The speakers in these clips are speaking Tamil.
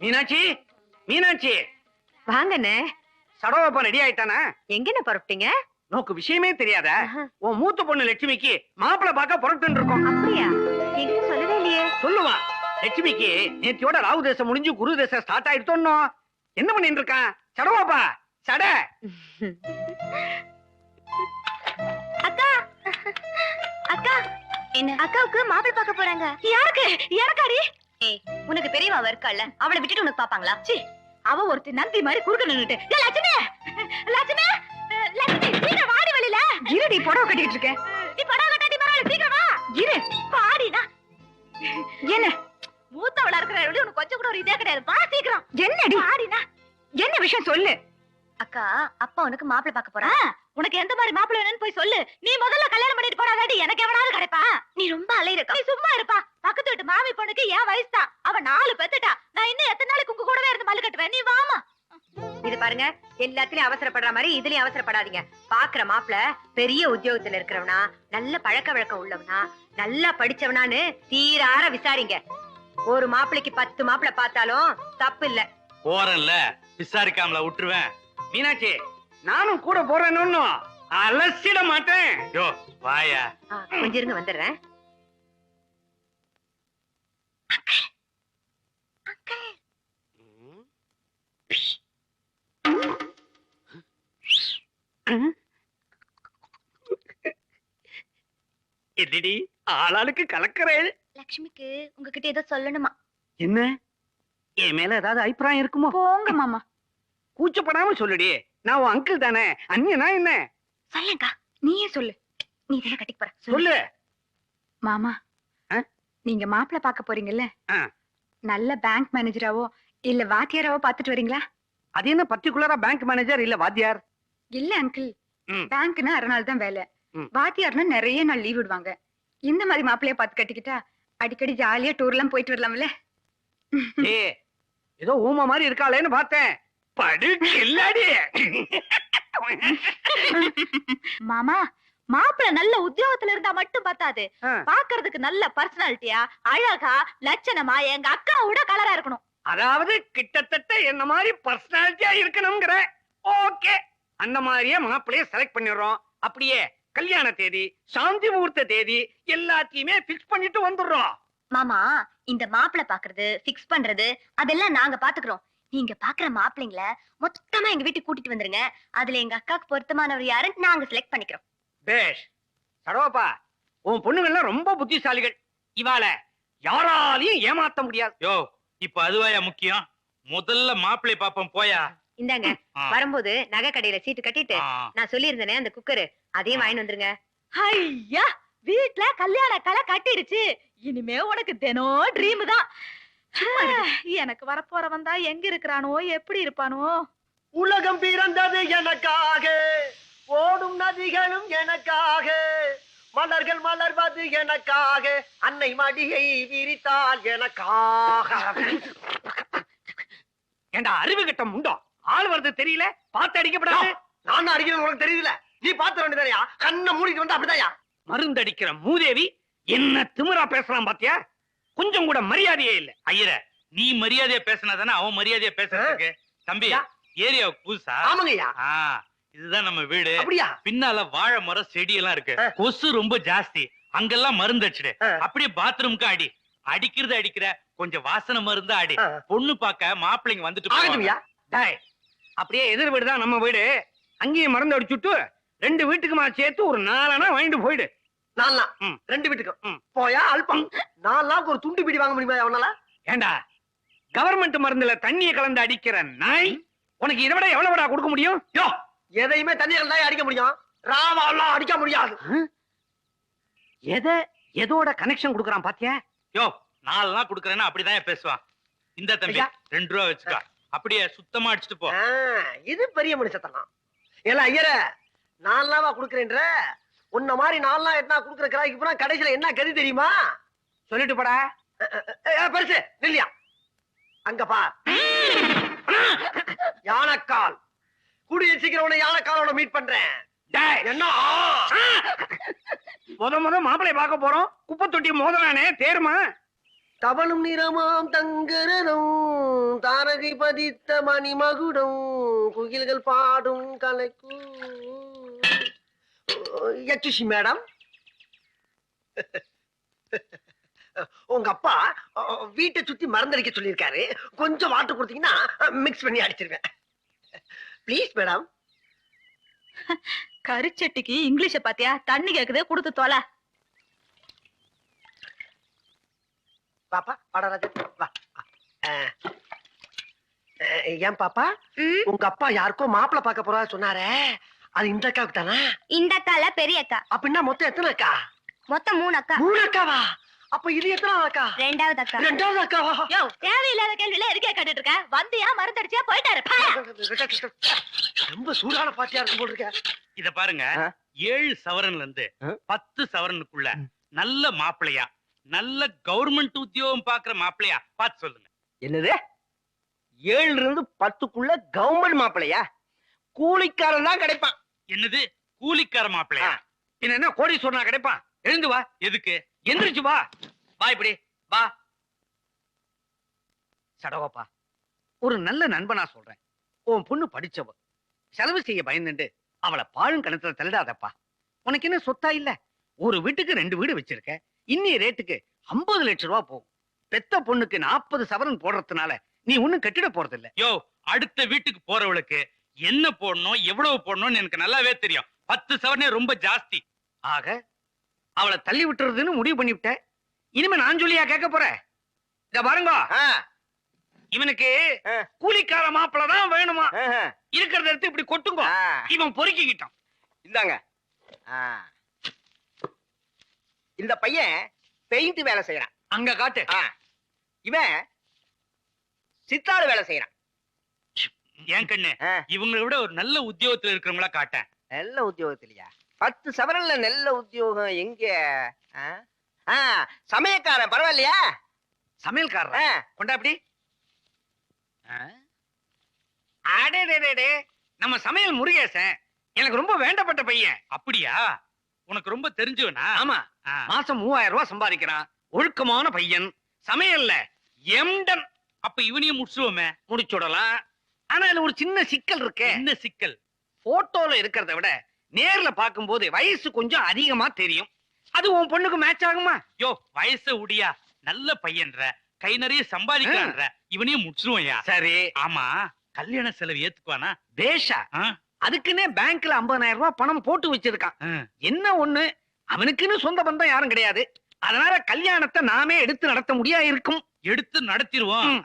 மீனாட்சி, மீனாட்சி வாங்கண்ணே. சடவப்பா ரெடி ஆயிட்டானா? எங்கன்னு புறப்பட்டீங்க? நோக்கு விஷயமே தெரியாத உன் மூத்த பொண்ணு லட்சுமிக்கு மாப்பிளை பார்க்க புறப்பட்டு இருக்கோம். அப்படியா? எங்க சொல்லவே இல்லையே. சொல்லுவா. லட்சுமிக்கு நேத்தியோட ராகு தேசம் முடிஞ்சு குரு தேசம் ஸ்டார்ட் ஆயிடுத்தோன்னோ. என்ன பண்ணிட்டு இருக்கான் சடவாப்பா? சட அக்கா, அக்கா என்ன அக்காவுக்கு மாப்பிளை பார்க்க போறாங்க. யாருக்கு? எனக்காடி? ஏய், உனக்கு பெரியவா இருக்கால, அவளை விட்டுட்டு உனக்கு பாப்பாங்களா? சி, அவ ஒருத்தி நந்தி மாதிரி குறுக்க நின்னுட்டு. லட்சுமி, லட்சுமி, லட்சுமி சீக்கிரம் வாடி வெளியில. இருடி, புடவை கட்டிட்டு இருக்கேன். நீ புடவை கட்டாடி பரவாயில்ல, சீக்கிரம் வா. இரு, பாடினா என்ன மூத்தவளா இருக்கிற உனக்கு கொஞ்சம் கூட ஒரு இதே கிடையாது. வா சீக்கிரம். என்னடி பாடினா? என்ன விஷயம் சொல்லு. அக்கா, அப்பா உனக்கு மாப்பிளை பார்க்க போறா. உனக்கு எந்த மாதிரி மாப்பிளை வேணும்னு போய் சொல்லு. நீ முதல்ல கல்யாணம் பண்ணிட்டு போறாதாடி எனக்கு எவனாவது கிடைப்பா? நீ ரொம்ப அலையிறக்கா. நீ சும்மா இருப்பா. பக்கத்து வீட்டு மாமி பொண்ணுக்கு என் வயசு தான். அவ 4 பெத்துட்டா. நான் இன்னும் எத்தனை நாளைக்கு உங்க கூடவே இருந்து மல்லு கட்டுவேன்? நீ வாமா. இது பாருங்க, எல்லாத்துலயும் அவசரப்படுற மாதிரி இதுலயும் அவசரப்படாதீங்க. பாக்குற மாப்பிள பெரிய உத்தியோகத்துல இருக்கிறவனா, நல்ல பழக்க வழக்கம் உள்ளவனா, நல்லா படிச்சவனான்னு தீரார விசாரிங்க. ஒரு மாப்பிளைக்கு 10 மாப்பிளை பார்த்தாலும் தப்பு இல்ல. போறேன்ல, விசாரிக்காமல விட்டுருவேன். மீனாட்சி, நானும் கூட போறேன்னு அலசிட மாட்டேன். யோ வாயா. கொஞ்சம் இருங்க, வந்துடுறேன். என்னடி ஆளாளுக்கு கலக்கிறேன்? லட்சுமிக்கு உங்ககிட்ட ஏதோ சொல்லணுமா? என்ன, என் மேல ஏதாவது அபிப்பிராயம் இருக்குமோ? போங்க மாமா. கூச்சப்படாம சொல்லுடி. நான் உன் அங்கிள் தானே, அண்ணியனா என்ன? சொல்லுங்கா, நீயே சொல்லு. நீ இதெல்லாம் கட்டிக்கு போற சொல்லு. மாமா, நீங்க மாப்பிள்ள பார்க்க போறீங்கல்ல, நல்ல பேங்க் மேனேஜராவோ இல்ல வாத்தியாராவோ பாத்துட்டு வரீங்களா? அது என்ன பர்டிகுலரா பேங்க் மேனேஜர் இல்ல வாத்தியார்? இல்ல அங்கிள், பேங்க்னா 6 நாள் தான் வேலை, வாத்தியார்னா நிறைய நாள் லீவ் விடுவாங்க. இந்த மாதிரி மாப்பிள்ளைய பார்த்து கட்டிக்கிட்டா அடிக்கடி ஜாலியா டூர்லாம் போயிட்டு வரலாம்ல. ஏதோ ஊமா மாதிரி இருக்காளேன்னு பார்த்தேன். படு கில்லாடி. மாமா, மாப்பிள்ள நல்ல உத்தியோகத்துல இருந்தா மட்டும் பத்தாது, பாக்குறதுக்கு நல்ல பர்சனாலிட்டியா, அழகா, லட்சணமா எங்க அக்காவோட கலரா இருக்கணும். அதாவது கிட்டத்தட்ட என்ன மாதிரி பர்சனாலிட்டியா இருக்கணும்ங்கற. ஓகே, அந்த மாதிரியே மாப்பிளைய செலக்ட் பண்ணிடுறோம். அப்படியே கல்யாண தேதி, சாந்தி முகூர்த்த தேதி எல்லாத்தையுமே பிக்ஸ் பண்ணிட்டு வந்துடுறோம். மாமா, இந்த மாப்பிள்ள பாக்குறது, பிக்ஸ் பண்றது அதெல்லாம் நாங்க பாத்துக்கிறோம். நீங்க பாக்குற மாப்பிள்ளைங்கள மொத்தமா எங்க வீட்டுக்கு கூட்டிட்டு வந்துருங்க. அதுல எங்க அக்காக்கு பொருத்தமானவர் யாருன்னு நாங்க செலக்ட் பண்ணிக்கிறோம். பேஷ். சடவாப்பா, உன் பொண்ணுங்கள்லாம் ரொம்ப புத்திசாலிகள். இவாள யாராலையும் ஏமாத்த முடியாது. யோ, இப்ப அதுவாயா முக்கியம்? முதல்ல மாப்பிள்ளை பாப்போம் போயா. இந்தாங்க, வரும்போது நகை கடையில சீட்டு கட்டிட்டு நான் சொல்லியிருந்தேனே அந்த குக்கரு, அதையும் வாங்கி வந்துருங்க. ஐயா, வீட்டுல கல்யாண கலை கட்டிடுச்சு. இனிமே உனக்கு தினம் ட்ரீம் தான். எனக்கு வரப்போறவன் தான் எங்க இருக்கிறானோ, எப்படி இருப்பானோ. உலகம் பிறந்தது எனக்காக, ஓடும் நதிகளும் எனக்காக, மலர்கள் மலர்வது எனக்காக, அன்னை மடியை விரித்தால் எனக்காக. ஏண்டா அறிவு கட்டம் உண்டோ? ஆள் வருது தெரியல, பார்த்து அடிக்கப்படாது. நான் அடிக்கிறது உனக்கு தெரியுதுல, நீ பார்த்து வேண்டியதாயா? கண்ணை மூடிட்டு வந்து அப்படிதாயா மருந்தடிக்கிற மூதேவி என்ன திமிரா பேசலாம் பாத்தியா? கொஞ்சம் கூட மரியாதையே இல்ல. ஐயர, நீ மரியாதையா பேசினாதானே அவன் மரியாதையா பேசுறதுக்கு. தம்பி, ஏரியாவுக்கு புதுசா? ஆமாங்கய்யா. இதுதான் நம்ம வீடு. அப்படியா? பின்னால வாழை மரம் செடி எல்லாம் இருக்கு. கொசு ரொம்ப ஜாஸ்தி. அங்கெல்லாம் மருந்து அடிச்சுடு. அப்படியே பாத்ரூமுக்கு அடி. அடிக்கிறது அடிக்கிற, கொஞ்சம் வாசனை மருந்து அடி. பொண்ணு பாக்க மாப்பிள்ளைங்க வந்துட்டு. அப்படியே எதிர் வீடு தான் நம்ம வீடு. அங்கேயும் மருந்து அடிச்சுட்டு 2 வீட்டுக்குமா சேர்த்து ஒரு 4 அணா வாங்கிட்டு போயிடு. 2 வீட்டுக்கு போயா அல்பம். 4 நாளுக்கு ஒரு துண்டு பீடி வாங்க முடியுமா அவனால? ஏண்டா, கவர்மெண்ட் மருந்துல தண்ணியை கலந்து அடிக்கிற நாய் உனக்கு இதை விட எவ்வளவு கொடுக்க முடியும்? யோ, எதையுமே தண்ணி கலந்தா அடிக்க முடியும், ராவாலாம் அடிக்க முடியாது. எதோட கனெக்ஷன் கொடுக்கறான் பாத்தியா? யோ, 4 நாள் கொடுக்கறேன்னா அப்படிதான் பேசுவான். இந்த தம்பி 2 ரூபா வச்சுக்கா, அப்படியே சுத்தமா அடிச்சுட்டு போ. இது பெரிய மனுஷத்தனம். ஏல ஐயர, 4 நாளா கொடுக்கறேன்ற, உன்ன மாதிரி 4 நாள் எட்டனா கொடுக்கற கிராய்க்கு போனா கடைசியில என்ன கதி தெரியுமா? சொல்லிட்டு போடா. பெருசு இல்லையா? அங்க பா, யானைக்கால் கூடிய சீக்கிரம் உன்னை யானைக்காரோட மீட் பண்றேன். டேய், என்ன முத மாப்பிளைய பார்க்க போறோம். குப்பை தொட்டி மோதலானே தேருமா? தவளும் நிறமாம் தங்கரனும் தாரகை பதித்த மணிமகுடம் குயில்கள் பாடும் கலைக்கு. எக்ஸ்கியூஸ் மேடம், உங்க அப்பா வீட்டை சுத்தி மறந்தடிக்க சொல்லியிருக்காரு. கொஞ்சம் வாட்டர் கொடுத்தீங்கன்னா மிக்ஸ் பண்ணி அடிச்சிருவேன். Please madam. கரிச்சட்டிக்கு இங்கிலீஷ பாத்தியா? தண்ணி கேக்குதே, கொடுத்து தொலை. பாப்பா பாடராஜா வா. ஏன் பாப்பா, உங்க அப்பா யாருக்கோ மாப்பிளை பார்க்க போறா சொன்னாரே, அது இந்த அக்காவுக்கு தானே? இந்த அக்கால பெரிய அக்கா. அப்படின்னா மொத்தம் எத்தனை அக்கா? மொத்தம் 3 அக்கா. 3 அக்காவா? அப்ப இது எத்தனை அக்கா? 2வது அக்கா. 2வது அக்காவா? யோ, தேவையில்லாத கேள்வியில எதுக்கே கேட்டுட்டு இருக்க? வந்தியா மருந்தடிச்சியா போயிட்டாரு. பாயா. ரொம்ப சூடான பாட்டியா இருக்கும் போல இருக்க. இத பாருங்க, 7 சவரன்ல இருந்து 10 சவரனுக்குள்ள நல்ல மாப்பிளையா, நல்ல கவர்மெண்ட் உத்தியோகம் பாக்குற மாப்பிளையா பார்த்து சொல்லுங்க. என்னது 7ல இருந்து 10க்குள்ள கவர்மெண்ட் மாப்பிளையா? கூலிக்காரன் தான் கிடைப்பான். என்னது கூலிக்கார மாப்பிளையா? பின்ன என்ன கோடீஸ்வரனா கிடைப்பான்? எழுந்து வா. எதுக்கு? எந்திரிச்சு வா. வா இப்படி வா. சடவாப்பா, ஒரு நல்ல நண்பனா சொல்றேன். உன் பொண்ணு படிச்சவ, செலவு செய்ய பயந்துட்டு அவளை பாழும் கணத்துல தள்ளிடாதப்பா. உனக்கு என்ன சொத்தா இல்ல? ஒரு வீட்டுக்கு 2 வீடு வச்சிருக்க. இன்னிய ரேட்டுக்கு 50 லட்சம் ரூபாய் போகும். பெத்த பொண்ணுக்கு 40 சவரன் போடுறதுனால நீ ஒண்ணும் கட்டிட போறது இல்ல. யோ, அடுத்த வீட்டுக்கு போறவளுக்கு என்ன போடணும், எவ்வளவு போடணும்னு எனக்கு நல்லாவே தெரியும். 10 சவரனே ரொம்ப ஜாஸ்தி. ஆக அவளை தள்ளி விட்டுறதுன்னு முடிவு பண்ணிவிட்ட. இனிமே நான் சொல்லியா கேட்க போறேன்? இத பாருங்க, இவனுக்கு கூலிக்கார மாப்பிள்ள தான் வேணுமா? இருக்கிறத எடுத்து இப்படி கொட்டுங்க. இவன் பொறுக்கிக்கிட்டான். இந்தாங்க. இந்த பையன் பெயிண்ட் வேலை செய்யறான். அங்க காட்டு. இவன் சித்தாறு வேலை செய்யறான். ஏன் கண்ணு, இவங்களை விட ஒரு நல்ல உத்தியோகத்துல இருக்கிறவங்களா காட்டேன். நல்ல உத்தியோகத்திலயா? 10 சவரன்ல நல்ல உத்தியோகம் எங்க? சமயக்காரன் பரவாயில்லையா? சமையல்காரன் கொண்டா அப்படி. அடே, நம்ம சமையல் முருகேசன் எனக்கு ரொம்ப வேண்டப்பட்ட பையன். அப்படியா? உனக்கு ரொம்ப தெரிஞ்சவனா? ஆமா, மாசம் 3000 ரூபாய் சம்பாதிக்கிறான். ஒழுக்கமான பையன். சமையல்ல எம்டன். அப்ப இவனையும் முடிச்சுவோமே. முடிச்சுடலாம். ஆனா இதுல ஒரு சின்ன சிக்கல் இருக்கே. என்ன சிக்கல்? போட்டோல இருக்கிறத விட நேர்ல பாக்கும்போது வயசு கொஞ்சம் அதிகமா தெரியும். அது உன் பொண்ணுக்கு மேட்ச் ஆகுமா? யோ, வயசு உடியா, நல்ல பையன்ற, கை நிறைய சம்பாதிக்கிறான்ற, இவனையும் முடிச்சிருவோம்யா. சரி. ஆமா, கல்யாண செலவு ஏத்துக்குவானா? பேஷா. அதுக்குன்னே பேங்க்ல 50,000 ரூபாய் பணம் போட்டு வச்சிருக்கான். என்ன ஒண்ணு, அவனுக்குன்னு சொந்த பந்தம் யாரும் கிடையாது. அதனால கல்யாணத்தை நாமே எடுத்து நடத்த முடியா இருக்கும். எடுத்து நடத்திடுவோம்.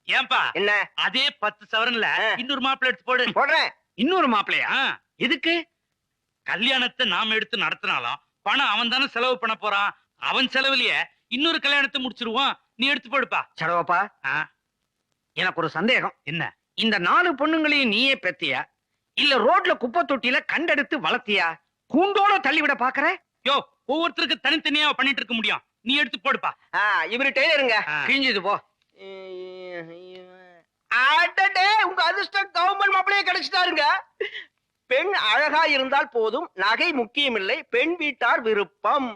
ஏன்பா, என்ன? அதே 10 சவரன்ல இன்னொரு மாப்பிள்ளை எடுத்து போடு. போடுறேன். இன்னொரு மாப்பிள்ளையா? எதுக்கு? கல்யாணத்தை நாம எடுத்து நடத்தினாலும் பணம் அவன் தானே செலவு பண்ண போறான். அவன் செலவுலயே இன்னொரு கல்யாணத்தை முடிச்சிருவோம். நீ எடுத்து போடுப்பா. சடவாப்பா, எனக்கு ஒரு சந்தேகம். என்ன? இந்த 4 பொண்ணுங்களையும் நீயே பெத்தியா, இல்ல ரோட்ல குப்பை தொட்டியில கண்டெடுத்து வளர்த்தியா? கூண்டோட தள்ளிவிட பாக்குற? யோ, ஒவ்வொருத்தருக்கு தனித்தனியா பண்ணிட்டு இருக்க முடியும். நீ எடுத்து போடுப்பா. இவரு டெய்லருங்க. கிழிஞ்சது போ. அடடே, உங்க அதிர்ஷ்டம் கவர்மெண்ட் மாப்பிளையே கிடைச்சிட்டாருங்க. பெண் அழகா இருந்தால் போதும், நகை முக்கியமில்லை, பெண் வீட்டார் விருப்பம்.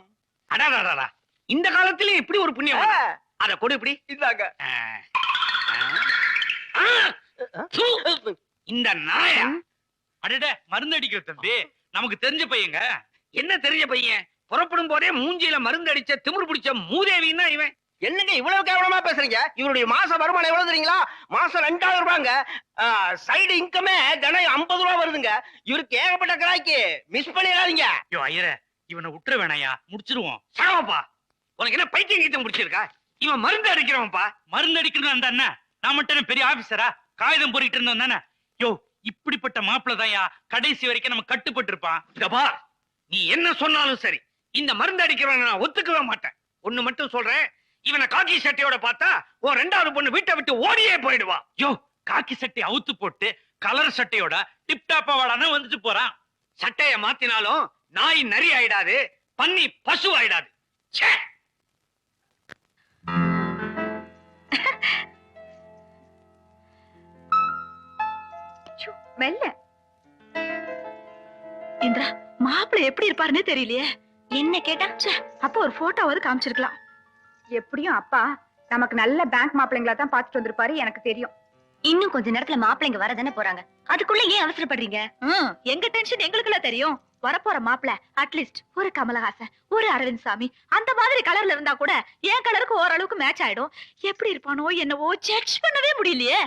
அடாடாடா, இந்த காலத்திலயும் இப்படி ஒரு புண்ணியம். அத கொடு இப்படி. இதாங்க. இந்த நாயா? அடடே, மருந்து அடிக்கிற தம்பி, நமக்கு தெரிஞ்ச பையங்க. என்ன தெரிஞ்ச பையன்? புறப்படும் போதே மூஞ்சியில மருந்து அடிச்ச திமிரு பிடிச்ச மூதேவின்னா இவன். என்னங்க இவ்வளவு கேவலமா பேசுறீங்க? இவருடைய மாச வருமானம் எவ்வளவு தெரியுங்களா? மாசம் 2000 ரூபாங்க. சைடு இன்கமே தினம் 50 ரூபாய் வருதுங்க. இவருக்கு ஏகப்பட்ட கிராய்க்கு மிஸ் பண்ணிடாதீங்க. யோ ஐயர, இவனை விட்டுற வேணாயா, முடிச்சிருவோம். சாவாப்பா, உனக்கு என்ன பைத்தியம் கீத்தம் முடிச்சிருக்கா? இவன் மருந்து அடிக்கிறவன்ப்பா. மருந்து அடிக்கிறது அந்த அண்ணா. நான் மட்டும் பெரிய ஆபீசரா காகிதம் போரிட்டு இருந்தோம் தானே? யோ, இப்படிப்பட்ட மாப்பிள்ள தான்யா கடைசி வரைக்கும் நம்ம கட்டுப்பட்டு இருப்பான். இதப்பா, நீ என்ன சொன்னாலும் சரி, இந்த மருந்து அடிக்கிறவன் நான் ஒத்துக்கவே மாட்டேன். ஒண்ணு மட்டும் சொல்றேன், இவனை காக்கி சட்டையோட பார்த்தா ஒரு 2வது பொண்ணு வீட்டை விட்டு ஓடியே போயிடுவா. யோ, காக்கி சட்டை அவுத்து போட்டு கலர் சட்டையோட டிப்டாப்பா வாடானே வந்துட்டு போறான். சட்டைய மாத்தினாலும் நாய் நரி ஆயிடாது, பன்னி பசு ஆயிடாது. ச்சே. மெல்ல. இந்திரா மாப்பிள்ளை எப்படி இருப்பாருன்னு தெரியலையே. என்ன கேட்டா அப்ப ஒரு போட்டோவாவது காமிச்சிருக்கலாம். எப்படியும் அப்பா நமக்கு நல்ல பேங்க் மாப்பிள்ளைங்களா தான் பாத்துட்டு வந்திருப்பாரு, எனக்கு தெரியும். இன்னும் கொஞ்ச நேரத்துல மாப்பிள்ளைங்க வரதானே போறாங்க, அதுக்குள்ள ஏன் அவசரப்படுறீங்க? எங்க டென்ஷன் எங்களுக்குள்ள தெரியும். வரப்போற மாப்பிள்ளை அட்லீஸ்ட் ஒரு கமலஹாசன், ஒரு அரவிந்த் சாமி அந்த மாதிரி கலர்ல இருந்தா கூட என் கலருக்கு ஓரளவுக்கு மேட்ச் ஆயிடும். எப்படி இருப்பானோ என்னவோ ஜட்ஜ் பண்ணவே முடியலையே.